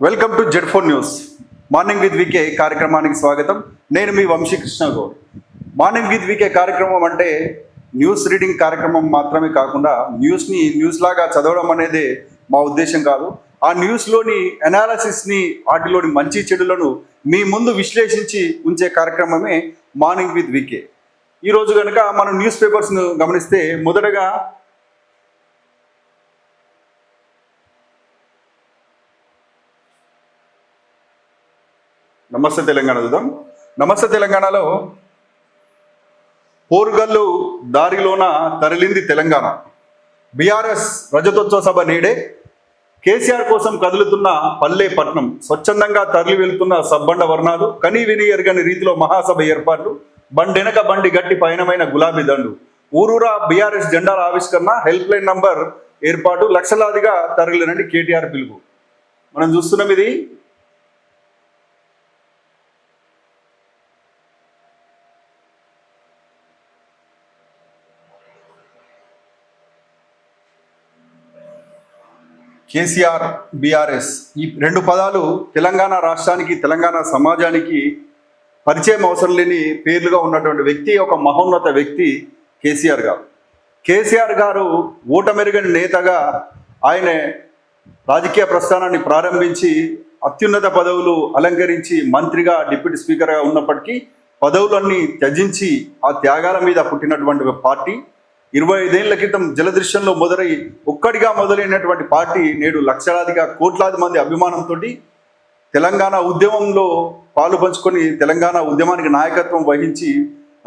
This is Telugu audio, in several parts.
Welcome to Z4 news. Morning with VK కార్యక్రమానికి స్వాగతం. నేను మీ Vamsikrishna Goud. Morning with VK కార్యక్రమం అంటే న్యూస్ రీడింగ్ కార్యక్రమం మాత్రమే కాకుండా న్యూస్ని న్యూస్ లాగా చదవడం అనేది మా ఉద్దేశం కాదు. ఆ న్యూస్లోని అనాలసిస్ని, వాటిలోని మంచి చెడులను మీ ముందు విశ్లేషించి ఉంచే కార్యక్రమమే మార్నింగ్ విత్ వికే. ఈరోజు కనుక మనం న్యూస్ పేపర్స్ను గమనిస్తే మొదటగా నమస్తే తెలంగాణ చూద్దాం. నమస్తే తెలంగాణలో పోరుగల్లు దారిలోన తరలింది తెలంగాణ. బీఆర్ఎస్ రజతోత్సవ సభ నేడే. కేసీఆర్ కోసం కదులుతున్న పల్లె పట్నం. స్వచ్ఛందంగా తరలి వెళ్తున్న సబ్బండ వర్ణాలు. కనీ విని ఎరగని రీతిలో మహాసభ ఏర్పాట్లు. బండెనక బండి గట్టి పయనమైన గులాబీ దండు. ఊరూరా బీఆర్ఎస్ జెండాల ఆవిష్కరణ. హెల్ప్ లైన్ నంబర్ ఏర్పాటు. లక్షలాదిగా తరలినండి కేటీఆర్ పిలుపు. మనం చూస్తున్నాం ఇది కేసీఆర్, బీఆర్ఎస్ ఈ రెండు పదాలు తెలంగాణ రాష్ట్రానికి, తెలంగాణ సమాజానికి పరిచయం అవసరం లేని పేర్లుగా ఉన్నటువంటి వ్యక్తి, ఒక మహోన్నత వ్యక్తి కేసీఆర్ గారు. కేసీఆర్ గారు ఓటమెరుగని నేతగా ఆయన రాజకీయ ప్రస్థానాన్ని ప్రారంభించి అత్యున్నత పదవులు అలంకరించి మంత్రిగా, డిప్యూటీ స్పీకర్గా ఉన్నప్పటికీ పదవులన్నీ త్యజించి ఆ త్యాగాల మీద పుట్టినటువంటి పార్టీ. 25 ఏళ్ల క్రితం జలదృశ్యంలో ఒక్కడిగా మొదలైనటువంటి పార్టీ నేడు లక్షలాదిగా, కోట్లాది మంది అభిమానంతో తెలంగాణ ఉద్యమంలో పాలు పంచుకొని తెలంగాణ ఉద్యమానికి నాయకత్వం వహించి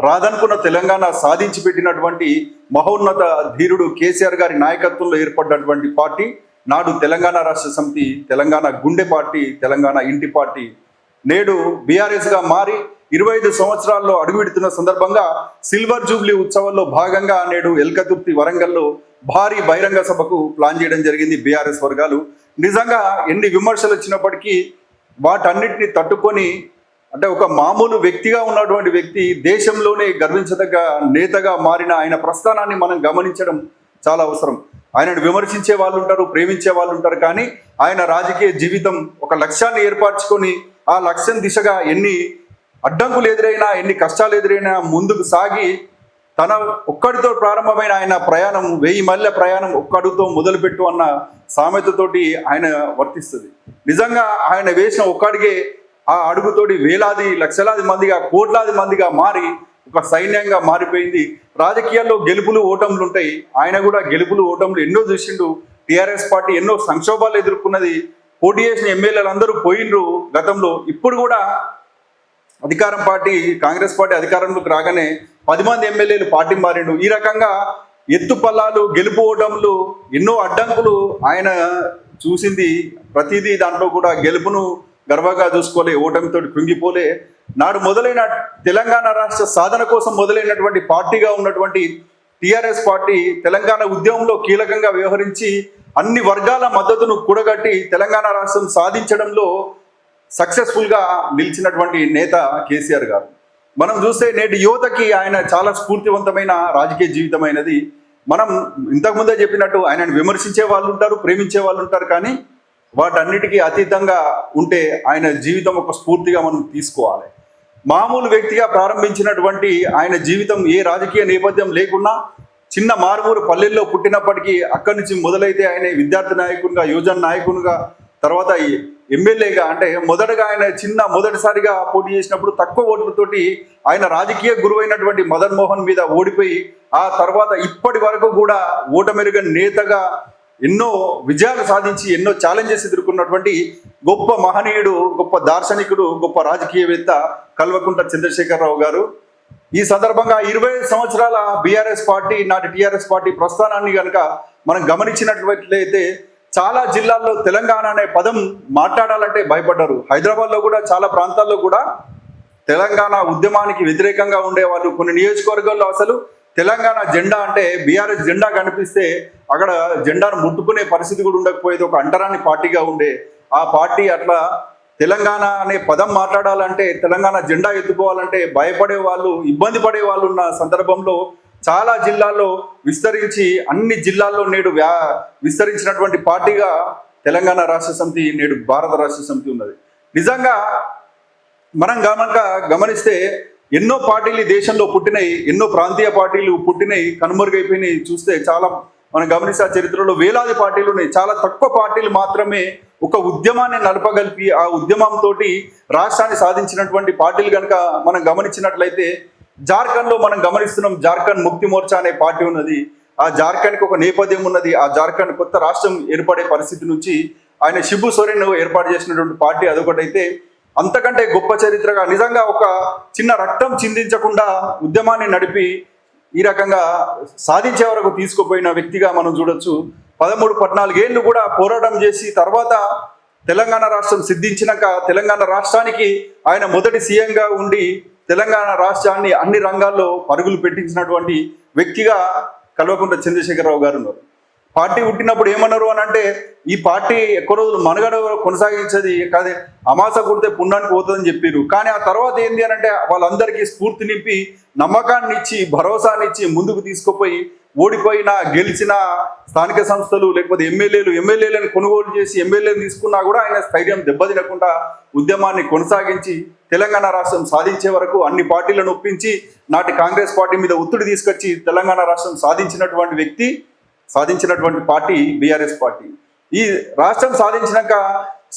రాదనుకున్న తెలంగాణ సాధించి పెట్టినటువంటి మహోన్నత ధీరుడు కేసీఆర్ గారి నాయకత్వంలో ఏర్పడినటువంటి పార్టీ నాడు తెలంగాణ రాష్ట్ర సమితి, తెలంగాణ గుండె పార్టీ, తెలంగాణ ఇంటి పార్టీ నేడు బీఆర్ఎస్గా మారి 25 సంవత్సరాల్లో అడుగుపెడుతున్న సందర్భంగా సిల్వర్ జూబ్లీ ఉత్సవాల్లో భాగంగా నేడు ఎల్కతుర్తి, వరంగల్లో భారీ బహిరంగ సభకు ప్లాన్ చేయడం జరిగింది బీఆర్ఎస్ వర్గాలు. నిజంగా ఎన్ని విమర్శలు వచ్చినప్పటికీ వాటన్నిటిని తట్టుకొని, అంటే ఒక మామూలు వ్యక్తిగా ఉన్నటువంటి వ్యక్తి దేశంలోనే గర్వించదగ్గ నేతగా మారిన ఆయన ప్రస్థానాన్ని మనం గమనించడం చాలా అవసరం. ఆయనను విమర్శించే వాళ్ళు ఉంటారు, ప్రేమించే వాళ్ళు ఉంటారు, కానీ ఆయన రాజకీయ జీవితం ఒక లక్ష్యాన్ని ఏర్పరచుకొని ఆ లక్ష్యం దిశగా ఎన్ని అడ్డంకులు ఎదురైనా, ఎన్ని కష్టాలు ఎదురైనా ముందుకు సాగి తన ఒక్కడితో ప్రారంభమైన ఆయన ప్రయాణం 1000 మైళ్ళ ప్రయాణం ఒక్కడితో మొదలుపెట్టు అన్న సామెతతోటి ఆయన వర్తిస్తుంది. నిజంగా ఆయన వేసిన ఒక్కడిగే ఆ అడుగుతోటి వేలాది, లక్షలాది మందిగా, కోట్లాది మందిగా మారి ఒక సైన్యంగా మారిపోయింది. రాజకీయాల్లో గెలుపులు ఓటములు ఉంటాయి. ఆయన కూడా గెలుపులు ఓటములు ఎన్నో చూసిండు. టీఆర్ఎస్ పార్టీ ఎన్నో సంక్షోభాలు ఎదుర్కొన్నది. పోటీ చేసిన ఎమ్మెల్యేలు అందరూ పోయిండ్రు గతంలో. ఇప్పుడు కూడా అధికారం పార్టీ, కాంగ్రెస్ పార్టీ అధికారంలోకి రాగానే 10 మంది ఎమ్మెల్యేలు పార్టీ మారిండు. ఈ రకంగా ఎత్తుపల్లాలు, గెలుపు ఓటములు, ఎన్నో అడ్డంకులు ఆయన చూసింది. ప్రతిదీ దాంట్లో కూడా గెలుపును గర్వంగా చూసుకోలే, ఓటమితో కృంగిపోలే. నాడు మొదలైన తెలంగాణ రాష్ట్ర సాధన కోసం మొదలైనటువంటి పార్టీగా ఉన్నటువంటి టీఆర్ఎస్ పార్టీ తెలంగాణ ఉద్యమంలో కీలకంగా వ్యవహరించి అన్ని వర్గాల మద్దతును కూడగట్టి తెలంగాణ రాష్ట్రం సాధించడంలో సక్సెస్ఫుల్గా నిలిచినటువంటి నేత కేసీఆర్ గారు. మనం చూస్తే నేటి యువతకి ఆయన చాలా స్ఫూర్తివంతమైన రాజకీయ జీవితమైనది. మనం ఇంతకుముందే చెప్పినట్టు ఆయనను విమర్శించే వాళ్ళు ఉంటారు, ప్రేమించే వాళ్ళు ఉంటారు, కానీ వాటన్నిటికీ అతీతంగా ఉంటే ఆయన జీవితం ఒక స్ఫూర్తిగా మనం తీసుకోవాలి. మామూలు వ్యక్తిగా ప్రారంభించినటువంటి ఆయన జీవితం ఏ రాజకీయ నేపథ్యం లేకున్నా చిన్న మారుమూరు పల్లెల్లో పుట్టినప్పటికీ అక్కడి నుంచి మొదలైతే ఆయన విద్యార్థి నాయకునిగా, యువజన నాయకునిగా, తర్వాత ఎమ్మెల్యేగా, అంటే మొదటగా ఆయన మొదటిసారిగా పోటీ చేసినప్పుడు తక్కువ ఓట్లతోటి ఆయన రాజకీయ గురువైనటువంటి మదన్ మోహన్ మీద ఓడిపోయి ఆ తర్వాత ఇప్పటి వరకు కూడా ఓటమెరుగని నేతగా ఎన్నో విజయాలు సాధించి ఎన్నో ఛాలెంజెస్ ఎదుర్కొన్నటువంటి గొప్ప మహనీయుడు, గొప్ప దార్శనికుడు, గొప్ప రాజకీయవేత్త కల్వకుంట్ల చంద్రశేఖరరావు గారు. ఈ సందర్భంగా 25 సంవత్సరాల బీఆర్ఎస్ పార్టీ, నాటి టీఆర్ఎస్ పార్టీ ప్రస్థానాన్ని కనుక మనం గమనించినట్లయితే చాలా జిల్లాల్లో తెలంగాణ అనే పదం మాట్లాడాలంటే భయపడ్డారు. హైదరాబాద్లో కూడా చాలా ప్రాంతాల్లో కూడా తెలంగాణ ఉద్యమానికి వ్యతిరేకంగా ఉండేవాళ్ళు. కొన్ని నియోజకవర్గాల్లో అసలు తెలంగాణ జెండా అంటే బీఆర్ఎస్ జెండా కనిపిస్తే అక్కడ జెండాను ముట్టుకునే పరిస్థితి కూడా ఉండకపోయేది. ఒక అంటరాని పార్టీగా ఉండే ఆ పార్టీ అట్లా తెలంగాణ అనే పదం మాట్లాడాలంటే, తెలంగాణ జెండా ఎత్తుకోవాలంటే భయపడే వాళ్ళు, ఇబ్బంది పడే వాళ్ళు ఉన్న సందర్భంలో చాలా జిల్లాల్లో విస్తరించి అన్ని జిల్లాల్లో నేడు విస్తరించినటువంటి పార్టీగా తెలంగాణ రాష్ట్ర సమితి, నేడు భారత రాష్ట్ర సమితి ఉన్నది. నిజంగా మనం గమనిస్తే ఎన్నో పార్టీలు దేశంలో పుట్టినాయి, ఎన్నో ప్రాంతీయ పార్టీలు పుట్టినాయి, కనుమరుగైపోయినాయి. చూస్తే చాలా మనం గమనిస్తే ఆ చరిత్రలో వేలాది పార్టీలు ఉన్నాయి. చాలా తక్కువ పార్టీలు మాత్రమే ఒక ఉద్యమాన్ని నడపగలిపి ఆ ఉద్యమంతో రాష్ట్రాన్ని సాధించినటువంటి పార్టీలు కనుక మనం గమనించినట్లయితే జార్ఖండ్లో మనం గమనిస్తున్నాం. జార్ఖండ్ ముక్తి మోర్చా అనే పార్టీ ఉన్నది. ఆ జార్ఖండ్కి ఒక నేపథ్యం ఉన్నది. ఆ జార్ఖండ్ కొత్త రాష్ట్రం ఏర్పడే పరిస్థితి నుంచి ఆయన శిబు సోరెన్ ఏర్పాటు చేసినటువంటి పార్టీ అదొకటైతే, అంతకంటే గొప్ప చరిత్రగా నిజంగా ఒక చిన్న రక్తం చిందించకుండా ఉద్యమాన్ని నడిపి ఈ రకంగా సాధించే వరకు తీసుకుపోయిన వ్యక్తిగా మనం చూడొచ్చు. 13-14 ఏళ్ళు కూడా పోరాటం చేసి తర్వాత తెలంగాణ రాష్ట్రం సిద్ధించినాక తెలంగాణ రాష్ట్రానికి ఆయన మొదటి సీఎంగా ఉండి తెలంగాణ రాష్ట్రాన్ని అన్ని రంగాల్లో పరుగులు పెట్టించినటువంటి వ్యక్తిగా కల్వకుంట్ల చంద్రశేఖరరావు గారు ఉన్నారు. పార్టీ పుట్టినప్పుడు ఏమన్నారు అని అంటే, ఈ పార్టీ ఎక్కువ రోజులు మనుగడ కొనసాగించేది కాదే, అమాస కుడితే పుణ్యానికి పోతుందని చెప్పారు. కానీ ఆ తర్వాత ఏంటి అని అంటే వాళ్ళందరికీ స్ఫూర్తి నింపి, నమ్మకాన్ని ఇచ్చి, భరోసానిచ్చి ముందుకు తీసుకుపోయి ఓడిపోయిన గెలిచిన స్థానిక సంస్థలు లేకపోతే ఎమ్మెల్యేలను కొనుగోలు చేసి ఎమ్మెల్యేలు తీసుకున్నా కూడా ఆయన స్థైర్యం దెబ్బతినకుండా ఉద్యమాన్ని కొనసాగించి తెలంగాణ రాష్ట్రం సాధించే వరకు అన్ని పార్టీలను ఒప్పించి నాటి కాంగ్రెస్ పార్టీ మీద ఒత్తిడి తీసుకొచ్చి తెలంగాణ రాష్ట్రం సాధించినటువంటి పార్టీ బీఆర్ఎస్ పార్టీ. ఈ రాష్ట్రం సాధించినాక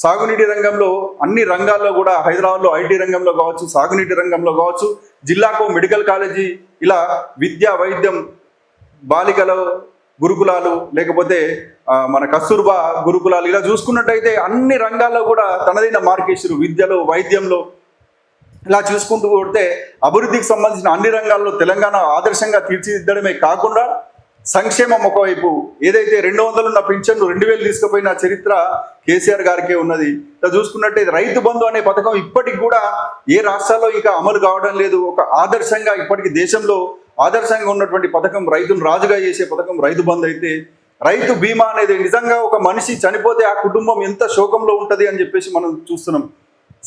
సాగునీటి రంగంలో అన్ని రంగాల్లో కూడా హైదరాబాద్లో ఐటీ రంగంలో కావచ్చు, సాగునీటి రంగంలో కావచ్చు, జిల్లాకు మెడికల్ కాలేజీ, ఇలా విద్య, వైద్యం, బాలికల గురుకులాలు, లేకపోతే మన కస్తూర్బా గురుకులాలు, ఇలా చూసుకున్నట్టయితే అన్ని రంగాల్లో కూడా తనదైన మార్కేశ్వరు, విద్యలో, వైద్యంలో ఇలా చూసుకుంటూ కొడితే అభివృద్ధికి సంబంధించిన అన్ని రంగాల్లో తెలంగాణ ఆదర్శంగా తీర్చిదిద్దడమే కాకుండా సంక్షేమం ఒకవైపు, ఏదైతే 200 ఉన్న పింఛన్లు 2000 తీసుకుపోయిన చరిత్ర కేసీఆర్ గారికే ఉన్నది. ఇలా చూసుకున్నట్టయితే రైతు బంధు అనే పథకం ఇప్పటికి కూడా ఏ రాష్ట్రాల్లో ఇంకా అమలు కావడం లేదు. ఒక ఆదర్శంగా ఇప్పటికి దేశంలో ఆదర్శంగా ఉన్నటువంటి పథకం, రైతును రాజుగా చేసే పథకం రైతు బంధు అయితే, రైతు బీమా అనేది నిజంగా ఒక మనిషి చనిపోతే ఆ కుటుంబం ఎంత శోకంలో ఉంటుంది అని చెప్పేసి మనం చూస్తున్నాం.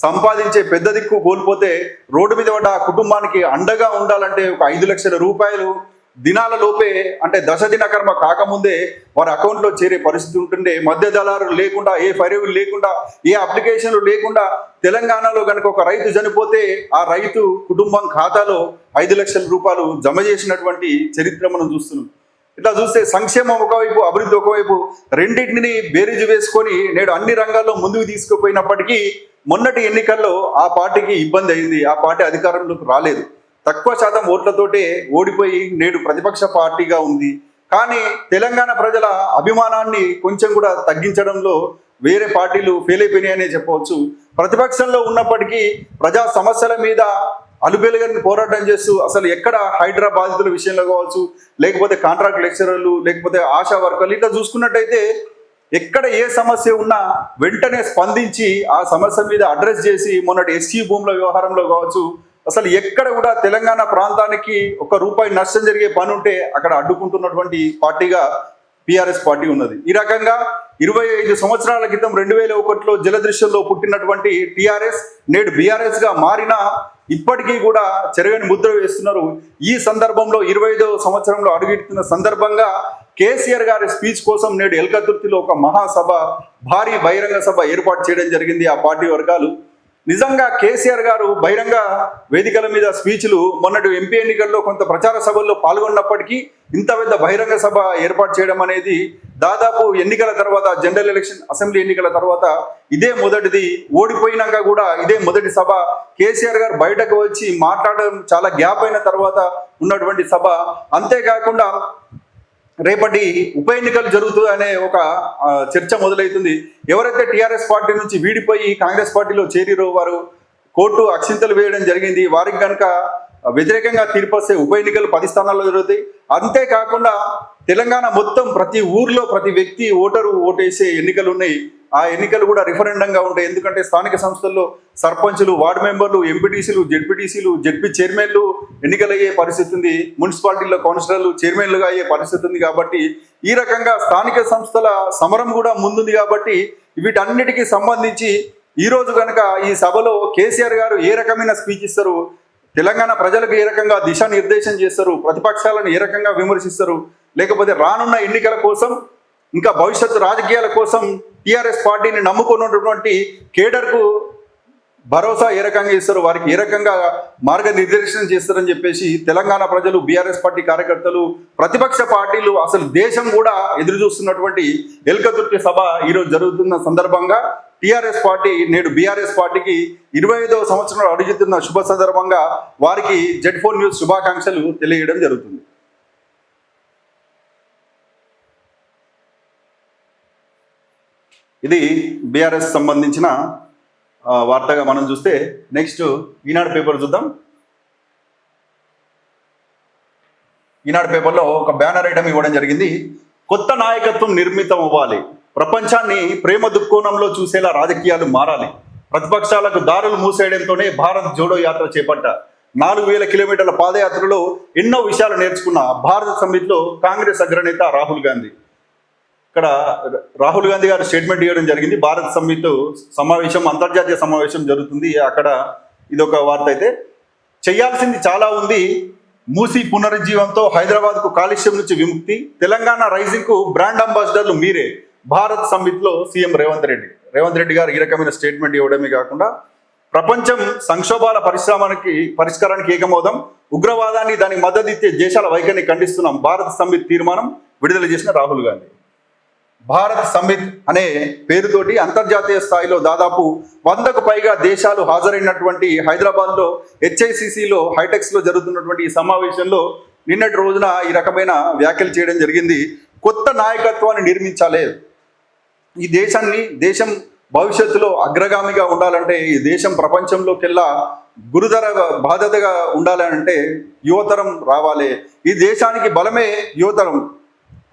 సంపాదించే పెద్ద దిక్కు కోల్పోతే రోడ్డు మీద పడ్డ ఆ కుటుంబానికి అండగా ఉండాలంటే ఒక 5 లక్షల రూపాయలు దినాల లోపే, అంటే 10 దిన కర్మ కాకముందే వారి అకౌంట్లో చేరే పరిస్థితి ఉంటుండే. మధ్య దళారులు లేకుండా, ఏ ఫైరవులు లేకుండా, ఏ అప్లికేషన్లు లేకుండా తెలంగాణలో కనుక ఒక రైతు చనిపోతే ఆ రైతు కుటుంబం ఖాతాలో 5 లక్షల రూపాయలు జమ చేసినటువంటి చరిత్ర మనం చూస్తున్నాం. ఇట్లా చూస్తే సంక్షేమం ఒకవైపు, అభివృద్ధి ఒకవైపు, రెండింటిని బేరీజు వేసుకొని నేడు అన్ని రంగాల్లో ముందుకు తీసుకుపోయినప్పటికీ మొన్నటి ఎన్నికల్లో ఆ పార్టీకి ఇబ్బంది అయింది. ఆ పార్టీ అధికారంలోకి రాలేదు. తక్కువ శాతం ఓట్లతోటే ఓడిపోయి నేడు ప్రతిపక్ష పార్టీగా ఉంది. కానీ తెలంగాణ ప్రజల అభిమానాన్ని కొంచెం కూడా తగ్గించడంలో వేరే పార్టీలు ఫెయిల్ అయిపోయినాయనే చెప్పవచ్చు. ప్రతిపక్షంలో ఉన్నప్పటికీ ప్రజా సమస్యల మీద అలుబెలుగని పోరాటం చేస్తూ అసలు ఎక్కడ హైడ్రా బాధితుల విషయంలో కావచ్చు, లేకపోతే కాంట్రాక్ట్ లెక్చరర్లు, లేకపోతే ఆశా వర్కర్లు, ఇట్లా చూసుకున్నట్టయితే ఎక్కడ ఏ సమస్య ఉన్నా వెంటనే స్పందించి ఆ సమస్య మీద అడ్రస్ చేసి, మొన్నటి ఎస్సీ భూముల వ్యవహారంలో కావచ్చు, అసలు ఎక్కడ కూడా తెలంగాణ ప్రాంతానికి ₹1 నష్టం జరిగే పని ఉంటే అక్కడ అడ్డుకుంటున్నటువంటి పార్టీగా బీఆర్ఎస్ పార్టీ ఉన్నది. ఈ రకంగా 25 సంవత్సరాల క్రితం 2001లో జలదృశ్యంలో పుట్టినటువంటి టీఆర్ఎస్ నేడు బీఆర్ఎస్ గా మారినా ఇప్పటికీ కూడా చెరగని ముద్ర వేస్తున్నారు. ఈ సందర్భంలో 25వ సంవత్సరంలో అడుగుతున్న సందర్భంగా కేసీఆర్ గారి స్పీచ్ కోసం నేడు ఎల్కతుర్తిలో ఒక మహాసభ, భారీ బహిరంగ సభ ఏర్పాటు చేయడం జరిగింది ఆ పార్టీ వర్గాలు. నిజంగా కేసీఆర్ గారు బహిరంగ వేదికల మీద స్పీచ్లు, మొన్నటి ఎంపీ ఎన్నికల్లో కొంత ప్రచార సభల్లో పాల్గొన్నప్పటికీ ఇంత పెద్ద బహిరంగ సభ ఏర్పాటు చేయడం అనేది దాదాపు ఎన్నికల తర్వాత, జనరల్ ఎలక్షన్ అసెంబ్లీ ఎన్నికల తర్వాత ఇదే మొదటిది. ఓడిపోయినాక కూడా ఇదే మొదటి సభ. కేసీఆర్ గారు బయటకు వచ్చి మాట్లాడడం చాలా గ్యాప్ అయిన తర్వాత ఉన్నటువంటి సభ. అంతేకాకుండా రేపటి ఉప ఎన్నికలు జరుగుతాయనే ఒక చర్చ మొదలవుతుంది. ఎవరైతే టీఆర్ఎస్ పార్టీ నుంచి వీడిపోయి కాంగ్రెస్ పార్టీలో చేరిరో వారు కోర్టు అక్షింతలు వేయడం జరిగింది. వారికి కనుక వ్యతిరేకంగా తీర్పు వస్తే ఉప ఎన్నికలు 10 స్థానాల్లో జరుగుతాయి. అంతేకాకుండా తెలంగాణ మొత్తం ప్రతి ఊర్లో ప్రతి వ్యక్తి ఓటరు ఓటేసే ఎన్నికలు ఉన్నాయి. ఆ ఎన్నికలు కూడా రిఫరెండంగా ఉంటాయి. ఎందుకంటే స్థానిక సంస్థల్లో సర్పంచులు, వార్డు మెంబర్లు, ఎంపీటీసీలు, జెడ్పీటీసీలు, జెడ్పీ చైర్మన్లు ఎన్నికలయ్యే పరిస్థితి ఉంది. మున్సిపాలిటీల్లో కౌన్సిలర్లు చైర్మన్లుగా అయ్యే పరిస్థితి ఉంది. కాబట్టి ఈ రకంగా స్థానిక సంస్థల సమరం కూడా ముందుంది. కాబట్టి వీటన్నిటికీ సంబంధించి ఈరోజు కనుక ఈ సభలో కేసీఆర్ గారు ఏ రకమైన స్పీచ్ ఇస్తారు, తెలంగాణ ప్రజలకు ఏ రకంగా దిశానిర్దేశం చేస్తారు, ప్రతిపక్షాలను ఏ రకంగా విమర్శిస్తారు, లేకపోతే రానున్న ఎన్నికల కోసం ఇంకా భవిష్యత్తు రాజకీయాల కోసం టీఆర్ఎస్ పార్టీని నమ్ముకున్నటువంటి కేడర్కు భరోసా ఏ రకంగా ఇస్తారు, వారికి ఏ రకంగా మార్గనిర్దేశనం చేస్తారని చెప్పేసి తెలంగాణ ప్రజలు, బీఆర్ఎస్ పార్టీ కార్యకర్తలు, ప్రతిపక్ష పార్టీలు, అసలు దేశం కూడా ఎదురు చూస్తున్నటువంటి ఎల్కతుర్తి సభ ఈరోజు జరుగుతున్న సందర్భంగా టీఆర్ఎస్ పార్టీ నేడు బీఆర్ఎస్ పార్టీకి 25వ సంవత్సరంలో అడుగుతున్న శుభ సందర్భంగా వారికి Z4 న్యూస్ శుభాకాంక్షలు తెలియజేయడం జరుగుతుంది. ఇది బీఆర్ఎస్ సంబంధించిన వార్తగా మనం చూస్తే నెక్స్ట్ ఈనాడు పేపర్ చూద్దాం. ఈనాడు పేపర్లో ఒక బ్యానర్ ఐటమ్ ఇవ్వడం జరిగింది. కొత్త నాయకత్వం నిర్మితం అవ్వాలి, ప్రపంచాన్ని ప్రేమ దుఃఖోణంలో చూసేలా రాజకీయాలు మారాలి, ప్రతిపక్షాలకు దారులు మూసేయడంతోనే భారత్ జోడో యాత్ర చేపట్ట, 4000 కిలోమీటర్ల పాదయాత్రలో ఎన్నో విషయాలు నేర్చుకున్న భారత సమ్మిట్లో కాంగ్రెస్ అగ్రనేత రాహుల్ గాంధీ. ఇక్కడ రాహుల్ గాంధీ గారు స్టేట్మెంట్ ఇవ్వడం జరిగింది. భారత్ సమ్మిట్ సమావేశం, అంతర్జాతీయ సమావేశం జరుగుతుంది. అక్కడ ఇదొక వార్త. అయితే చేయాల్సింది చాలా ఉంది, మూసీ పునరుజ్జీవంతో హైదరాబాద్కు కాలుష్యం నుంచి విముక్తి, తెలంగాణ రైజింగ్కు బ్రాండ్ అంబాసిడర్లు మీరే, భారత్ సమ్మిట్లో సీఎం రేవంత్ రెడ్డి గారు ఈ రకమైన స్టేట్మెంట్ ఇవ్వడమే కాకుండా ప్రపంచం సంక్షోభాల పరిష్కారానికి ఏకమవుదాం, ఉగ్రవాదాన్ని దానికి మద్దతు ఇచ్చే దేశాల వైఖరిని ఖండిస్తున్నాం, భారత్ సమ్మిట్ తీర్మానం విడుదల చేసిన రాహుల్ గాంధీ. భారత్ సమ్మిట్ అనే పేరుతోటి అంతర్జాతీయ స్థాయిలో దాదాపు 100కు పైగా దేశాలు హాజరైనటువంటి హైదరాబాద్లో HICCలో హైటెక్స్లో జరుగుతున్నటువంటి ఈ సమావేశంలో నిన్నటి రోజున ఈ రకమైన వ్యాఖ్యలు చేయడం జరిగింది. కొత్త నాయకత్వాన్ని నిర్మించాలి, ఈ దేశం భవిష్యత్తులో అగ్రగామిగా ఉండాలంటే, ఈ దేశం ప్రపంచంలోకెల్లా గురుతర బాధ్యతగా ఉండాలంటే యువతరం రావాలి, ఈ దేశానికి బలమే యువతరం.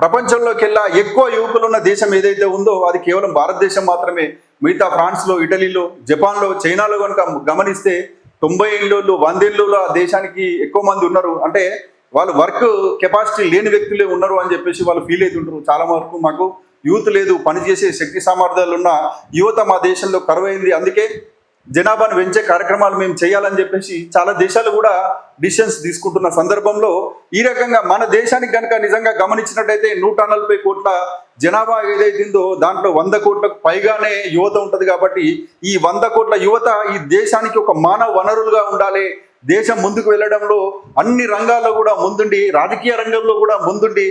ప్రపంచంలోకెల్లా ఎక్కువ యువకులు ఉన్న దేశం ఏదైతే ఉందో అది కేవలం భారతదేశం మాత్రమే. మిగతా ఫ్రాన్స్లో, ఇటలీలో, జపాన్లో, చైనాలో కనుక గమనిస్తే 90 ఏళ్ళు 100 ఏళ్ళు ఆ దేశానికి ఎక్కువ మంది ఉన్నారు. అంటే వాళ్ళు వర్క్ కెపాసిటీ లేని వ్యక్తులే ఉన్నారు అని చెప్పేసి వాళ్ళు ఫీల్ అవుతుంటారు. చాలా వరకు మాకు యూత్ లేదు, పనిచేసే శక్తి సామర్థ్యాలు ఉన్న యువత మా దేశంలో కరువైంది, అందుకే జనాభాను పెంచే కార్యక్రమాలు మేము చేయాలని చెప్పేసి చాలా దేశాలు కూడా డిసిషన్స్ తీసుకుంటున్న సందర్భంలో ఈ రకంగా మన దేశానికి కనుక నిజంగా గమనించినట్టయితే 140 కోట్ల జనాభా ఏదైతుందో దాంట్లో 100 కోట్లకు పైగానే యువత ఉంటుంది. కాబట్టి ఈ 100 కోట్ల యువత ఈ దేశానికి ఒక మానవ వనరులుగా ఉండాలి, దేశం ముందుకు వెళ్ళడంలో అన్ని రంగాల్లో కూడా ముందుండి, రాజకీయ రంగంలో కూడా ముందుండి,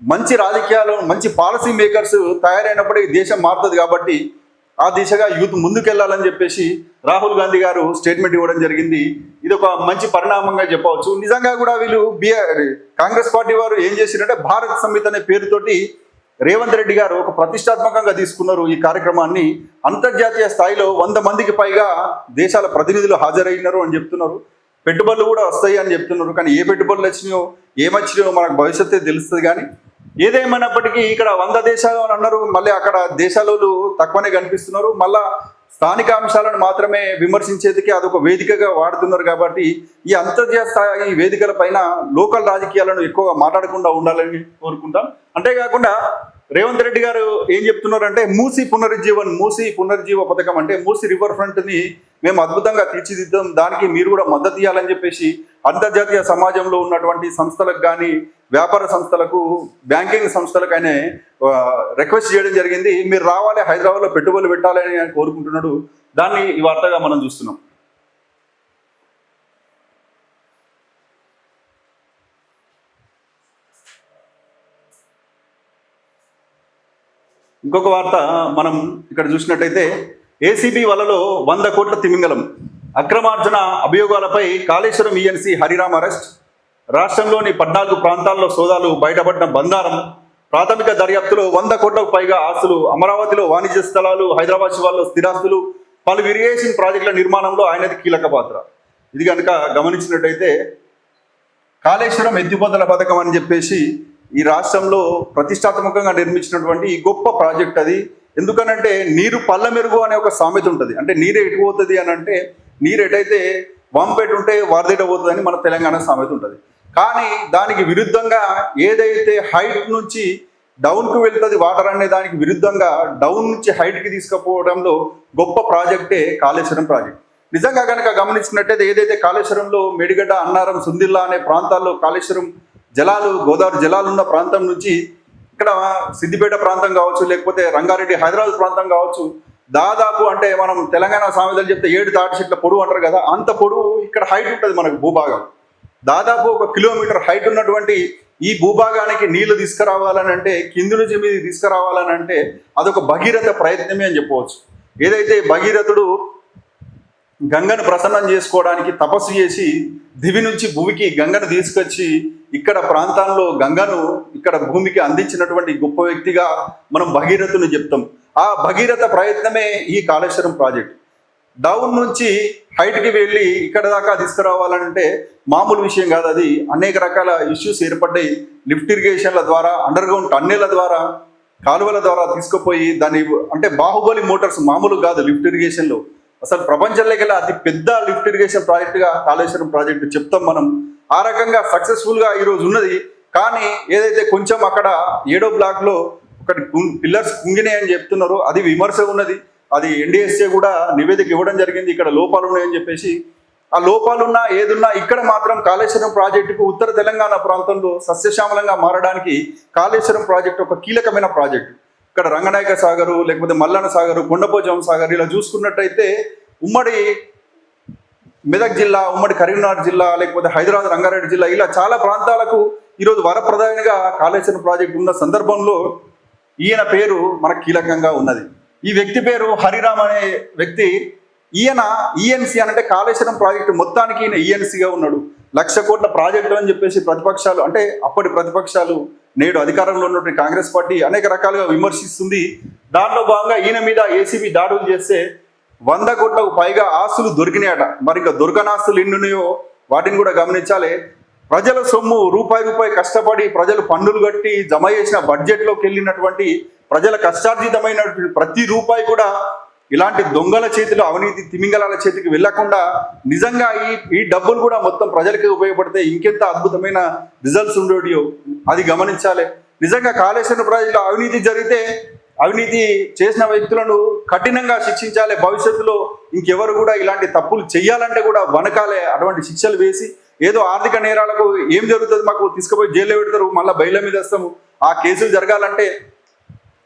మంచి రాజకీయాలు, మంచి పాలసీ మేకర్స్ తయారైనప్పుడే దేశం మారుతుంది. కాబట్టి ఆ దిశగా యూత్ ముందుకెళ్లాలని చెప్పేసి రాహుల్ గాంధీ గారు స్టేట్మెంట్ ఇవ్వడం జరిగింది. ఇది ఒక మంచి పరిణామంగా చెప్పవచ్చు. నిజంగా కూడా వీళ్ళు కాంగ్రెస్ పార్టీ వారు ఏం చేసిరంటే భారత్ సమ్మిట్ అనే పేరుతోటి రేవంత్ రెడ్డి గారు ఒక ప్రతిష్టాత్మకంగా తీసుకున్నారు ఈ కార్యక్రమాన్ని. అంతర్జాతీయ స్థాయిలో 100 మందికి పైగా దేశాల ప్రతినిధులు హాజరైనారు అని చెప్తున్నారు. పెట్టుబడులు కూడా వస్తాయి అని చెప్తున్నారు. కానీ ఏ పెట్టుబడులు వచ్చినాయో ఏమొచ్చినాయో మనకు భవిష్యత్తే తెలుస్తుంది. కానీ ఏదేమైనప్పటికీ ఇక్కడ 100 దేశాలు అని అన్నారు, మళ్ళీ అక్కడ దేశాలు తక్కువనే కనిపిస్తున్నారు. మళ్ళా స్థానిక అంశాలను మాత్రమే విమర్శించేందుకే అదొక వేదికగా వాడుతున్నారు. కాబట్టి ఈ అంతర్జాతీయ స్థాయి వేదికల పైన లోకల్ రాజకీయాలను ఎక్కువగా మాట్లాడకుండా ఉండాలని కోరుకుంటాం. అంతేకాకుండా రేవంత్ రెడ్డి గారు ఏం చెప్తున్నారంటే మూసీ పునరుజ్జీవ పథకం అంటే మూసీ రివర్ ఫ్రంట్ని మేము అద్భుతంగా తీర్చిదిద్దాం, దానికి మీరు కూడా మద్దతు ఇవ్వాలని చెప్పేసి అంతర్జాతీయ సమాజంలో ఉన్నటువంటి సంస్థలకు కానీ, వ్యాపార సంస్థలకు, బ్యాంకింగ్ సంస్థలకు ఆయన రిక్వెస్ట్ చేయడం జరిగింది. మీరు రావాలి, హైదరాబాద్లో పెట్టుబడులు పెట్టాలని ఆయన కోరుకుంటున్నాడు. దాన్ని ఈ వార్తగా మనం చూస్తున్నాం. ఇంకొక వార్త మనం ఇక్కడ చూసినట్టయితే ఏసీబీ వలలో 100 కోట్ల తిమింగలం, అక్రమార్జన అభియోగాలపై కాళేశ్వరం ఈఎన్సీ హరిరామ్ అరెస్ట్, రాష్ట్రంలోని 14 ప్రాంతాల్లో సోదాలు, బయటపడిన బంగారం, ప్రాథమిక దర్యాప్తులో 100 కోట్లకు పైగా ఆస్తులు, అమరావతిలో వాణిజ్య స్థలాలు, హైదరాబాద్ శివార్లో స్థిరాస్తులు, పలు ఇరిగేషన్ ప్రాజెక్టుల నిర్మాణంలో ఆయనది కీలక పాత్ర. ఇది కనుక గమనించినట్టయితే కాళేశ్వరం ఎత్తిపోతల పథకం అని చెప్పేసి ఈ రాష్ట్రంలో ప్రతిష్టాత్మకంగా నిర్మించినటువంటి ఈ గొప్ప ప్రాజెక్ట్ అది. ఎందుకనంటే నీరు పళ్ళ మెరుగు అనే ఒక సామెత ఉంటుంది. అంటే నీరు ఎటు పోతుంది అని అంటే, నీరు ఎటైతే వాంపేట ఉంటే వారదేట పోతుంది అని మన తెలంగాణ సామెత ఉంటుంది. కానీ దానికి విరుద్ధంగా ఏదైతే హైట్ నుంచి డౌన్కు వెళ్తుంది వాటర్ అనే దానికి విరుద్ధంగా డౌన్ నుంచి హైట్కి తీసుకుపోవడంలో గొప్ప ప్రాజెక్టే కాళేశ్వరం ప్రాజెక్ట్. నిజంగా కనుక గమనించినట్టయితే ఏదైతే కాళేశ్వరంలో మేడిగడ్డ, అన్నారం, సుందిల్లా అనే ప్రాంతాల్లో కాళేశ్వరం జలాలు, గోదావరి జలాలు ఉన్న ప్రాంతం నుంచి ఇక్కడ సిద్దిపేట ప్రాంతం కావచ్చు, లేకపోతే రంగారెడ్డి హైదరాబాద్ ప్రాంతం కావచ్చు, దాదాపు అంటే మనం తెలంగాణ సామెతలు చెప్తే 7 తాటి చెట్ల పొడవు అంటారు కదా, అంత పొడవు ఇక్కడ హైట్ ఉంటుంది మనకు భూభాగం. దాదాపు 1 కిలోమీటర్ హైట్ ఉన్నటువంటి ఈ భూభాగానికి నీళ్లు తీసుకురావాలని అంటే, కింది నుంచి మీద తీసుకురావాలని అంటే అదొక భగీరథ ప్రయత్నమే అని చెప్పవచ్చు. ఏదైతే భగీరథుడు గంగను ప్రసన్నం చేసుకోవడానికి తపస్సు చేసి దివి నుంచి భూమికి గంగను తీసుకొచ్చి ఇక్కడ ప్రాంతాల్లో గంగను ఇక్కడ భూమికి అందించినటువంటి గొప్ప వ్యక్తిగా మనం భగీరథుని చెప్తాం. ఆ భగీరథ ప్రయత్నమే ఈ కాళేశ్వరం ప్రాజెక్ట్. డౌన్ నుంచి హైట్కి వెళ్ళి ఇక్కడ దాకా తీసుకురావాలంటే మామూలు విషయం కాదు. అది అనేక రకాల ఇష్యూస్ ఏర్పడ్డాయి. లిఫ్ట్ ఇరిగేషన్ల ద్వారా, అండర్ గ్రౌండ్ టన్నెల ద్వారా, కాలువల ద్వారా తీసుకుపోయి దాన్ని అంటే బాహుబలి మోటార్స్ మామూలు కాదు లిఫ్ట్ ఇరిగేషన్లో. అసలు ప్రపంచంలోకి అతి పెద్ద లిఫ్ట్ ఇరిగేషన్ ప్రాజెక్టుగా కాళేశ్వరం ప్రాజెక్టు చెప్తాం మనం. ఆ రకంగా సక్సెస్ఫుల్గా ఈరోజు ఉన్నది. కానీ ఏదైతే కొంచెం అక్కడ 7వ బ్లాక్లో ఒకటి పిల్లర్స్ కుంగినాయి అని చెప్తున్నారో అది విమర్శ ఉన్నది. అది NDSA కూడా నివేదిక ఇవ్వడం జరిగింది, ఇక్కడ లోపాలు ఉన్నాయని చెప్పేసి. ఆ లోపాలున్నా ఏదున్నా ఇక్కడ మాత్రం కాళేశ్వరం ప్రాజెక్టుకు ఉత్తర తెలంగాణ ప్రాంతంలో సస్యశ్యామలంగా మారడానికి కాళేశ్వరం ప్రాజెక్టు ఒక కీలకమైన ప్రాజెక్టు. ఇక్కడ రంగనాయక సాగరు, లేకపోతే మల్లన్న సాగరు, కొండపోచమ్మ సాగర్ ఇలా చూసుకున్నట్టయితే ఉమ్మడి మెదక్ జిల్లా, ఉమ్మడి కరీంనగర్ జిల్లా, లేకపోతే హైదరాబాద్ రంగారెడ్డి జిల్లా ఇలా చాలా ప్రాంతాలకు ఈరోజు వరప్రదాయనిగా కాళేశ్వరం ప్రాజెక్టు ఉన్న సందర్భంలో ఈయన పేరు మనకు కీలకంగా ఉన్నది. ఈ వ్యక్తి పేరు హరిరామ్ అనే వ్యక్తి. ఈయన ENC అంటే కాళేశ్వరం ప్రాజెక్టు మొత్తానికి ఈయన ENCగా ఉన్నాడు. 1,00,000 కోట్ల ప్రాజెక్టు అని చెప్పేసి ప్రతిపక్షాలు అంటే అప్పటి ప్రతిపక్షాలు, నేడు అధికారంలో ఉన్నటువంటి కాంగ్రెస్ పార్టీ అనేక రకాలుగా విమర్శిస్తుంది. దానిలో భాగంగా ఈయన మీద ACB దాడులు చేస్తే 100 కోట్లకు పైగా ఆస్తులు దొరికినాయట. మరి ఇంకా దొరకని ఆస్తులు ఎన్ని ఉన్నాయో వాటిని కూడా గమనించాలి. ప్రజల సొమ్ము రూపాయి కష్టపడి ప్రజలు పన్నులు కట్టి జమ చేసిన బడ్జెట్లోకి వెళ్ళినటువంటి ప్రజల కష్టార్జితమైనటువంటి ప్రతి రూపాయి కూడా ఇలాంటి దొంగల చేతిలో, అవినీతి తిమింగళాల చేతికి వెళ్లకుండా నిజంగా ఈ డబ్బులు కూడా మొత్తం ప్రజలకి ఉపయోగపడితే ఇంకెంత అద్భుతమైన రిజల్ట్స్ ఉండేటియో అది గమనించాలి. నిజంగా కాళేశ్వరం ప్రాజెక్టులో అవినీతి జరిగితే అవినీతి చేసిన వ్యక్తులను కఠినంగా శిక్షించాలి. భవిష్యత్తులో ఇంకెవరు కూడా ఇలాంటి తప్పులు చేయాలంటే కూడా వనకాలే, అటువంటి శిక్షలు వేసి. ఏదో ఆర్థిక నేరాలకు ఏం జరుగుతుంది, మాకు తీసుకుపోయి జైల్లో పెడతారు, మళ్ళీ బయల మీద వస్తాము. ఆ కేసులు జరగాలంటే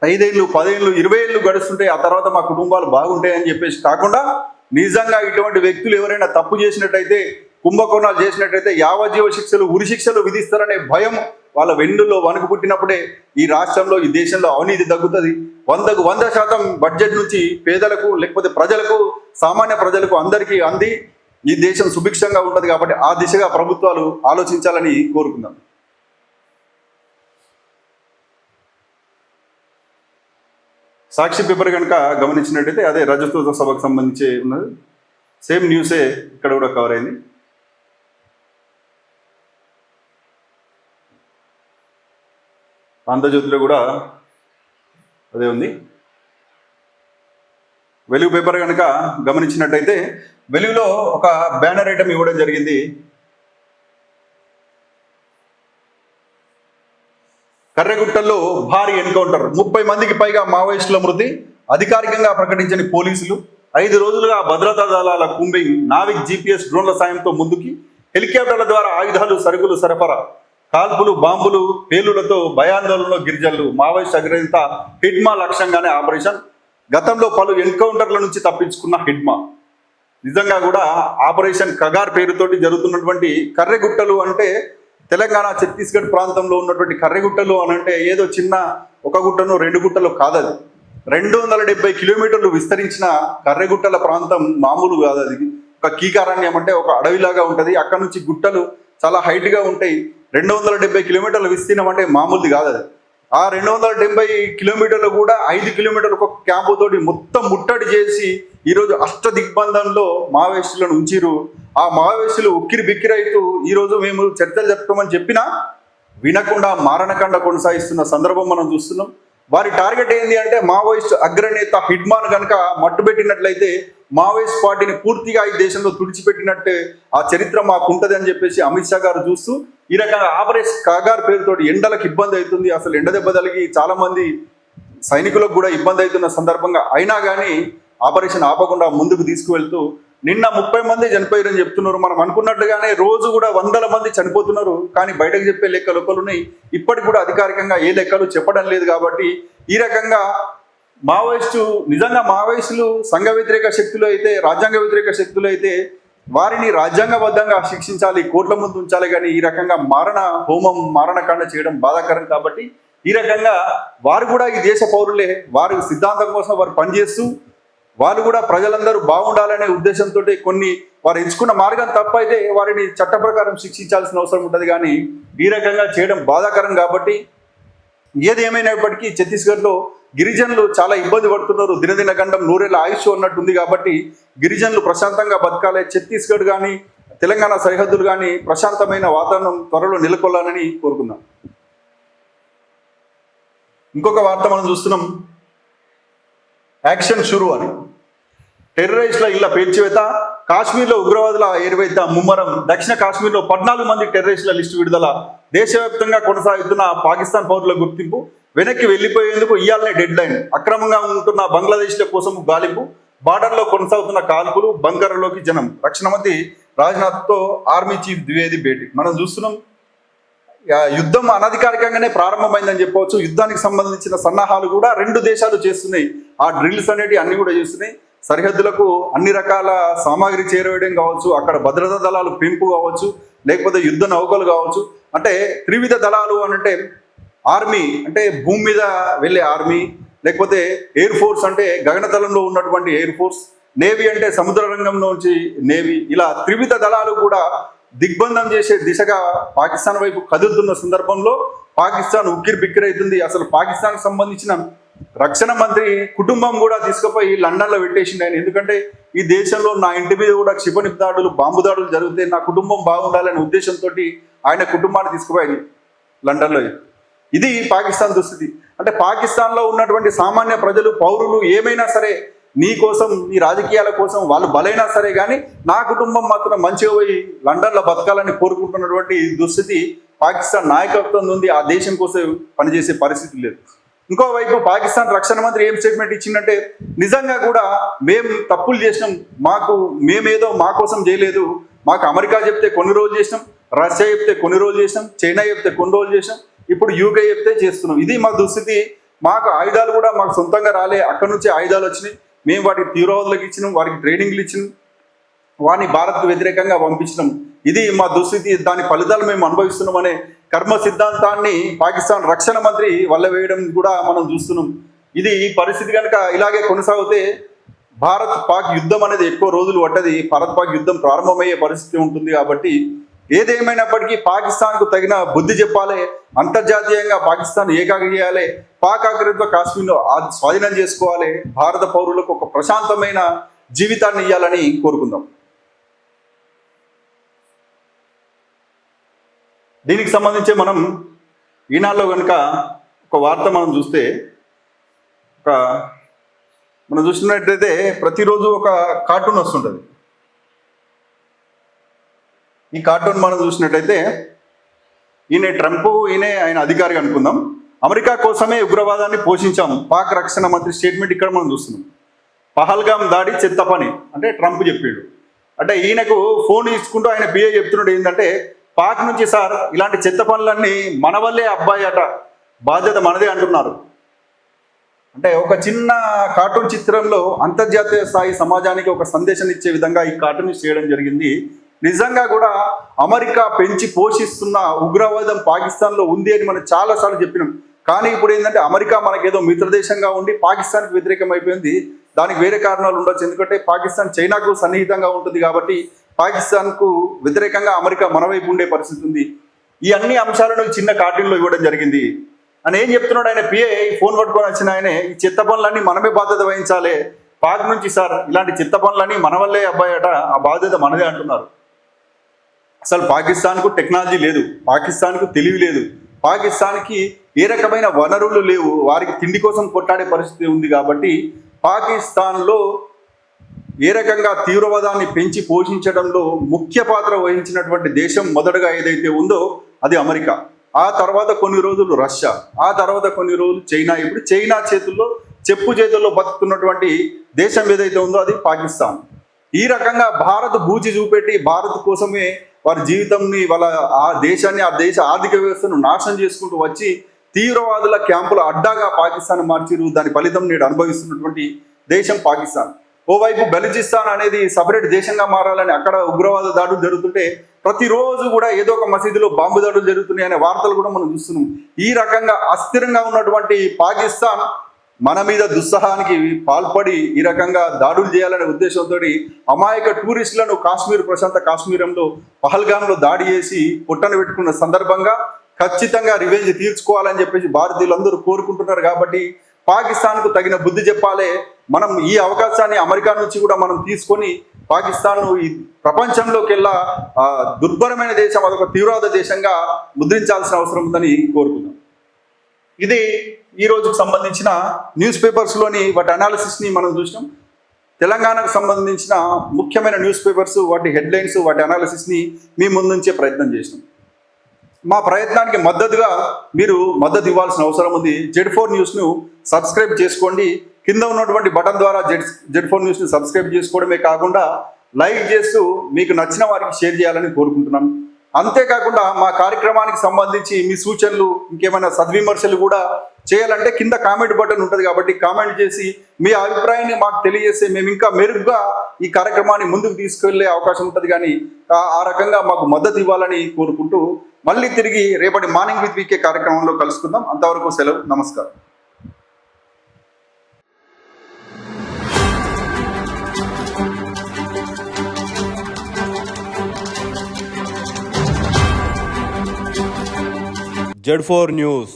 5 ఏళ్ళు, 10 ఏళ్ళు, 20 ఏళ్ళు గడుస్తుంటాయి. ఆ తర్వాత మా కుటుంబాలు బాగుంటాయి అని చెప్పేసి కాకుండా నిజంగా ఇటువంటి వ్యక్తులు ఎవరైనా తప్పు చేసినట్టయితే, కుంభకోణాలు చేసినట్టయితే యావజ్జీవ శిక్షలు, ఉరి శిక్షలు విధిస్తారనే భయం వాళ్ళ వెన్నుల్లో వణుకు పుట్టినప్పుడే ఈ రాష్ట్రంలో, ఈ దేశంలో అవినీతి తగ్గుతుంది. 100కు 100% బడ్జెట్ నుంచి పేదలకు, లేకపోతే ప్రజలకు, సామాన్య ప్రజలకు అందరికీ అంది ఈ దేశం సుభిక్షంగా ఉంటుంది. కాబట్టి ఆ దిశగా ప్రభుత్వాలు ఆలోచించాలని కోరుకుందాం. సాక్షి పేపర్ కనుక గమనించినట్టయితే అదే రజతోత్సవ సభకు సంబంధించి ఉన్నది. సేమ్ న్యూసే ఇక్కడ కూడా కవర్ అయింది. ఆంధ్రజ్యోతిలో కూడా అదే ఉంది. వెలుగు పేపర్ కనుక గమనించినట్టయితే వెలుగులో ఒక బ్యానర్ ఐటమ్ ఇవ్వడం జరిగింది. కర్రెగుట్టల్లో భారీ ఎన్కౌంటర్, 30 మందికి పైగా మావోయిస్టుల మృతి, అధికారికంగా ప్రకటించని పోలీసులు. 5 రోజులుగా భద్రతా దళాల కూంబింగ్, నావిక్ GPS డ్రోన్ల సాయంతో ముందుకి, హెలికాప్టర్ల ద్వారా ఆయుధాలు, సరుకులు సరఫరా, కాల్పులు, బాంబులు, పేలులతో భయాందోళనలో గిరిజనులు, మావోయిస్ట్ అగ్రనేత హిడ్మా లక్ష్యంగానే ఆపరేషన్. గతంలో పలు ఎన్కౌంటర్ల నుంచి తప్పించుకున్న హిడ్మా. నిజంగా కూడా ఆపరేషన్ కగార్ పేరుతోటి జరుగుతున్నటువంటి కర్రెగుట్టలు అంటే తెలంగాణ, ఛత్తీస్గఢ్ ప్రాంతంలో ఉన్నటువంటి కర్రెగుట్టలు అని అంటే ఏదో చిన్న ఒక గుట్టను 2 గుట్టలు కాదది. 270 కిలోమీటర్లు విస్తరించిన కర్రెగుట్టల ప్రాంతం మామూలు కాదు. అది ఒక కీకారణ్యం అంటే ఒక అడవిలాగా ఉంటుంది. అక్కడ నుంచి గుట్టలు చాలా హైట్గా ఉంటాయి. 270 కిలోమీటర్ల విస్తీర్ణం అంటే మామూలుది కాదు అది. ఆ 270 కిలోమీటర్లు కూడా 5 కిలోమీటర్లు ఒక క్యాంపుతోటి మొత్తం ముట్టడి చేసి ఈరోజు అష్ట దిగ్బంధంలో మావోయిస్టులను ఉంచిరు. ఆ మావోయిస్టులు ఉక్కిరి బిక్కిరైతూ ఈరోజు మేము చర్చలు జరుపుకోమని చెప్పినా వినకుండా మారణకాండ కొనసాగిస్తున్న సందర్భం మనం చూస్తున్నాం. వారి టార్గెట్ ఏంటి అంటే మావోయిస్ట్ అగ్రనేత హిడ్మాన్ కనుక మట్టుబెట్టినట్లయితే మావోయిస్ట్ పార్టీని పూర్తిగా ఈ దేశంలో తుడిచిపెట్టినట్టే ఆ చరిత్ర మాకు ఉంటుంది అని చెప్పేసి అమిత్ షా గారు చూస్తూ ఈ రకంగా ఆపరేషన్ కాగార్ పేరుతోటి ఎండలకు ఇబ్బంది అవుతుంది. అసలు ఎండ దెబ్బ తగిలి చాలా మంది సైనికులకు కూడా ఇబ్బంది అవుతున్న సందర్భంగా అయినా కానీ ఆపరేషన్ ఆపకుండా ముందుకు తీసుకువెళ్తూ నిన్న 30 మంది చనిపోయారని చెప్తున్నారు. మనం అనుకున్నట్టుగానే రోజు కూడా వందల మంది చనిపోతున్నారు, కానీ బయటకు చెప్పే లెక్కలు ఒకరున్నాయి. ఇప్పటికి కూడా అధికారికంగా ఏ లెక్కలు చెప్పడం లేదు. కాబట్టి ఈ రకంగా నిజంగా మావోయిస్టులు సంఘ వ్యతిరేక శక్తులు అయితే, రాజ్యాంగ వ్యతిరేక శక్తులు అయితే వారిని రాజ్యాంగబద్ధంగా శిక్షించాలి, కోర్టుల ముందు ఉంచాలి. కానీ ఈ రకంగా మారణకాండ చేయడం బాధాకరం. కాబట్టి ఈ రకంగా వారు కూడా ఈ దేశ పౌరులే, వారి సిద్ధాంతం కోసం వారు పనిచేస్తూ వాళ్ళు కూడా ప్రజలందరూ బాగుండాలనే ఉద్దేశంతో కొన్ని వారు ఎంచుకున్న మార్గం తప్పైతే వారిని చట్ట ప్రకారం శిక్షించాల్సిన అవసరం ఉంటుంది. కానీ ఈ రకంగా చేయడం బాధాకరం. కాబట్టి ఏది ఏమైనప్పటికీ ఛత్తీస్గఢ్లో గిరిజనులు చాలా ఇబ్బంది పడుతున్నారు. దినదిన గండం నూరేళ్ళ ఆయుష్ అన్నట్టుంది. కాబట్టి గిరిజనులు ప్రశాంతంగా బతకాలి. ఛత్తీస్గఢ్ కానీ తెలంగాణ సరిహద్దులు కానీ ప్రశాంతమైన వాతావరణం త్వరలో నెలకొల్లాలని కోరుకుందాం. ఇంకొక వార్త మనం చూస్తున్నాం, యాక్షన్ షురు అని. టెర్రరిస్టుల ఇళ్ల పేల్చివేత, కాశ్మీర్లో ఉగ్రవాదుల ఏరువేత ముమ్మరం. దక్షిణ కాశ్మీర్లో 14 మంది టెర్రరిస్టుల లిస్టు విడుదల. దేశవ్యాప్తంగా కొనసాగుతున్న పాకిస్తాన్ పౌరుల గుర్తింపు, వెనక్కి వెళ్లిపోయేందుకు ఇయాలనే డెడ్ లైన్. అక్రమంగా ఉంటున్న బంగ్లాదేశ్ల కోసం గాలింపు, బార్డర్లో కొనసాగుతున్న కాల్పులు, బంకర్లోకి జనం. రక్షణ మంత్రి రాజ్నాథ్తో ఆర్మీ చీఫ్ ద్వివేది భేటీ. మనం చూస్తున్నాం, యుద్ధం అనధికారికంగానే ప్రారంభమైందని చెప్పవచ్చు. యుద్ధానికి సంబంధించిన సన్నాహాలు కూడా 2 దేశాలు చేస్తున్నాయి. ఆ డ్రిల్స్ అనేవి అన్ని కూడా చేస్తున్నాయి. సరిహద్దులకు అన్ని రకాల సామాగ్రి చేరవేయడం కావచ్చు, అక్కడ భద్రతా దళాలు పెంపు కావచ్చు, లేకపోతే యుద్ధ నౌకలు కావచ్చు. అంటే త్రివిధ దళాలు అంటే ఆర్మీ అంటే భూమి మీద వెళ్ళే ఆర్మీ, లేకపోతే ఎయిర్ ఫోర్స్ అంటే గగనతలంలో ఉన్నటువంటి ఎయిర్ ఫోర్స్, నేవీ అంటే సముద్ర రంగంలోంచి నేవీ. ఇలా త్రివిధ దళాలు కూడా దిగ్బంధం చేసే దిశగా పాకిస్తాన్ వైపు కదులుతున్న సందర్భంలో పాకిస్తాన్ ఉక్కిరి బిక్కిరైతుంది. అసలు పాకిస్తాన్కి సంబంధించిన రక్షణ మంత్రి కుటుంబం కూడా తీసుకుపోయి లండన్లో పెట్టేసింది ఆయన. ఎందుకంటే ఈ దేశంలో నా ఇంటి మీద కూడా క్షిపణి దాడులు, బాంబు దాడులు జరిగితే నా కుటుంబం బాగుండాలనే ఉద్దేశంతో ఆయన కుటుంబాన్ని తీసుకుపోయి లండన్లో. ఇది పాకిస్తాన్ దుస్థితి. అంటే పాకిస్తాన్లో ఉన్నటువంటి సామాన్య ప్రజలు, పౌరులు ఏమైనా సరే నీ కోసం, నీ రాజకీయాల కోసం వాళ్ళు బలైనా సరే కానీ నా కుటుంబం మాత్రం మంచిగా పోయి లండన్లో బతకాలని కోరుకుంటున్నటువంటి దుస్థితి పాకిస్తాన్ నాయకత్వం ఉంది. ఆ దేశం కోసం పనిచేసే పరిస్థితి లేదు. ఇంకోవైపు పాకిస్తాన్ రక్షణ మంత్రి ఏం స్టేట్మెంట్ ఇచ్చిందంటే, నిజంగా కూడా మేము తప్పులు చేసినాం, మేమేదో మా కోసం చేయలేదు, మాకు అమెరికా చెప్తే కొన్ని రోజులు చేసినాం, రష్యా చెప్తే కొన్ని రోజులు చేసినాం, చైనా చెప్తే కొన్ని రోజులు చేసినాం, ఇప్పుడు యూకే చెప్తే చేస్తున్నాం. ఇది మా దుస్థితి. మాకు ఆయుధాలు కూడా మాకు సొంతంగా రాలే, అక్కడి నుంచి ఆయుధాలు వచ్చినాయి, మేము వాటికి తీవ్రవాదులకు ఇచ్చినాం, వారికి ట్రైనింగ్లు ఇచ్చినాం, వారిని భారత్కు వ్యతిరేకంగా పంపించినాం. ఇది మా దుస్థితి, దాని ఫలితాలు మేము అనుభవిస్తున్నామనే కర్మ సిద్ధాంతాన్ని పాకిస్తాన్ రక్షణ మంత్రి వల్లవేయడం కూడా మనం చూస్తున్నాం. ఇది పరిస్థితి కనుక ఇలాగే కొనసాగితే భారత్ పాక్ యుద్ధం అనేది ఎక్కువ రోజులు పట్టది, భారత్ పాక్ యుద్ధం ప్రారంభమయ్యే పరిస్థితి ఉంటుంది. కాబట్టి ఏదేమైనప్పటికీ పాకిస్తాన్కు తగిన బుద్ధి చెప్పాలి, అంతర్జాతీయంగా పాకిస్తాన్ ఏకాకి చేయాలి, పాక్ ఆక్రమిత కాశ్మీర్ను స్వాధీనం చేసుకోవాలి, భారత పౌరులకు ఒక ప్రశాంతమైన జీవితాన్ని ఇవ్వాలని కోరుకుందాం. దీనికి సంబంధించి మనం ఈనాడులో కనుక ఒక వార్త మనం చూస్తే, మనం చూసినట్టయితే ప్రతిరోజు ఒక కార్టూన్ వస్తుంటుంది. ఈ కార్టూన్ మనం చూసినట్టయితే ఈయన ట్రంప్, ఆయన అధికారి అనుకుందాం. అమెరికా కోసమే ఉగ్రవాదాన్ని పోషించాము, పాక్ రక్షణ మంత్రి స్టేట్మెంట్ ఇక్కడ మనం చూస్తున్నాం. పహల్గామ్ దాడి చెత్త పని అంటే ట్రంప్ చెప్పాడు. అంటే ఈయనకు ఫోన్ ఇచ్చుకుంటూ ఆయన పిఏ చెప్తున్నాడు ఏంటంటే, పాక్ నుంచి సార్ ఇలాంటి చెత్త పనులన్నీ మన వల్లే అబ్బాయి అట, బాధ్యత మనదే అంటున్నారు. అంటే ఒక చిన్న కార్టూన్ చిత్రంలో అంతర్జాతీయ స్థాయి సమాజానికి ఒక సందేశం ఇచ్చే విధంగా ఈ కార్టూన్ చేయడం జరిగింది. నిజంగా కూడా అమెరికా పెంచి పోషిస్తున్న ఉగ్రవాదం పాకిస్తాన్లో ఉంది అని మనం చాలాసార్లు చెప్పినాం. కానీ ఇప్పుడు ఏంటంటే అమెరికా మనకేదో మిత్రదేశంగా ఉండి పాకిస్తాన్కి వ్యతిరేకం అయిపోయింది. దానికి వేరే కారణాలు ఉండొచ్చు. ఎందుకంటే పాకిస్తాన్ చైనాకు సన్నిహితంగా ఉంటుంది కాబట్టి పాకిస్తాన్కు వ్యతిరేకంగా అమెరికా మన వైపు ఉండే పరిస్థితి ఉంది. ఈ అన్ని అంశాలను చిన్న కార్టూన్లో ఇవ్వడం జరిగింది. అని ఏం చెప్తున్నాడు ఆయన పిఏ, ఫోన్ పట్టుకొని వచ్చిన ఆయనే, ఈ చెత్త పనులన్నీ మనమే బాధ్యత వహించాలి, పాక్ నుంచి సార్ ఇలాంటి చెత్త పనులన్నీ మన వల్లే అబ్బాయి అట, ఆ బాధ్యత మనదే అంటున్నారు. అసలు పాకిస్తాన్కు టెక్నాలజీ లేదు, పాకిస్తాన్కు తెలివి లేదు, పాకిస్తాన్కి ఏ రకమైన వనరులు లేవు, వారికి తిండి కోసం కొట్టాడే పరిస్థితి ఉంది. కాబట్టి పాకిస్తాన్లో ఏ రకంగా తీవ్రవాదాన్ని పెంచి పోషించడంలో ముఖ్య పాత్ర వహించినటువంటి దేశం మొదటగా ఏదైతే ఉందో అది అమెరికా. ఆ తర్వాత కొన్ని రోజులు రష్యా, ఆ తర్వాత కొన్ని రోజులు చైనా. ఇప్పుడు చైనా చేతుల్లో, చెప్పు చేతుల్లో బతుకున్నటువంటి దేశం ఏదైతే ఉందో అది పాకిస్తాన్. ఈ రకంగా భారత్ బూచి చూపెట్టి భారత్ కోసమే వారి జీవితంని వాళ్ళ ఆ దేశాన్ని, ఆ దేశ ఆర్థిక వ్యవస్థను నాశనం చేసుకుంటూ వచ్చి తీవ్రవాదుల క్యాంపుల అడ్డాగా పాకిస్తాన్ మార్చిరు. దాని ఫలితం నేడు అనుభవిస్తున్నటువంటి దేశం పాకిస్తాన్. ఓవైపు బలూచిస్తాన్ అనేది సపరేట్ దేశంగా మారాలని అక్కడ ఉగ్రవాద దాడులు జరుగుతుంటే ప్రతిరోజు కూడా ఏదో ఒక మసీదులో బాంబు దాడులు జరుగుతున్నాయి అనే వార్తలు కూడా మనం చూస్తున్నాం. ఈ రకంగా అస్థిరంగా ఉన్నటువంటి పాకిస్తాన్ మన మీద దుస్సహానికి పాల్పడి ఈ రకంగా దాడులు చేయాలనే ఉద్దేశంతో అమాయక టూరిస్టులను కాశ్మీర్, ప్రశాంత కాశ్మీరంలో పహల్గాంలో దాడి చేసి పొట్టన పెట్టుకున్న సందర్భంగా ఖచ్చితంగా రివెంజ్ తీర్చుకోవాలని చెప్పేసి భారతీయులందరూ కోరుకుంటున్నారు. కాబట్టి పాకిస్తాన్కు తగిన బుద్ధి చెప్పాలి. మనం ఈ అవకాశాన్ని అమెరికా నుంచి కూడా మనం తీసుకొని పాకిస్తాన్ను ఈ ప్రపంచంలోకెల్లా దుర్భరమైన దేశం, అదొక తీవ్రవాద దేశంగా ముద్రించాల్సిన అవసరం ఉందని కోరుకుందాం. ఇది ఈ రోజుకు సంబంధించిన న్యూస్ పేపర్స్లోని వాటి అనాలిసిస్ని మనం చూసినాం. తెలంగాణకు సంబంధించిన ముఖ్యమైన న్యూస్ పేపర్స్, వాటి హెడ్లైన్స్, వాటి అనాలిసిస్ని మీ ముందుంచే ప్రయత్నం చేసినాం. మా ప్రయత్నానికి మద్దతుగా మీరు మద్దతు ఇవ్వాల్సిన అవసరం ఉంది. Z4 న్యూస్ను సబ్స్క్రైబ్ చేసుకోండి. కింద ఉన్నటువంటి బటన్ ద్వారా Z4 న్యూస్ని సబ్స్క్రైబ్ చేసుకోవడమే కాకుండా లైక్ చేస్తూ మీకు నచ్చిన వారికి షేర్ చేయాలని కోరుకుంటున్నాం. అంతేకాకుండా మా కార్యక్రమానికి సంబంధించి మీ సూచనలు, ఇంకేమైనా సద్విమర్శలు కూడా చేయాలంటే కింద కామెంట్ బటన్ ఉంటుంది కాబట్టి కామెంట్ చేసి మీ అభిప్రాయాన్ని మాకు తెలియజేస్తే మేము ఇంకా మెరుగ్గా ఈ కార్యక్రమాన్ని ముందుకు తీసుకెళ్లే అవకాశం ఉంటుంది. కానీ ఆ రకంగా మాకు మద్దతు ఇవ్వాలని కోరుకుంటూ మళ్ళీ తిరిగి రేపటి మార్నింగ్ విత్ వీకే కార్యక్రమంలో కలుసుకుందాం. అంతవరకు సెలవు. నమస్కారం. Z4 News.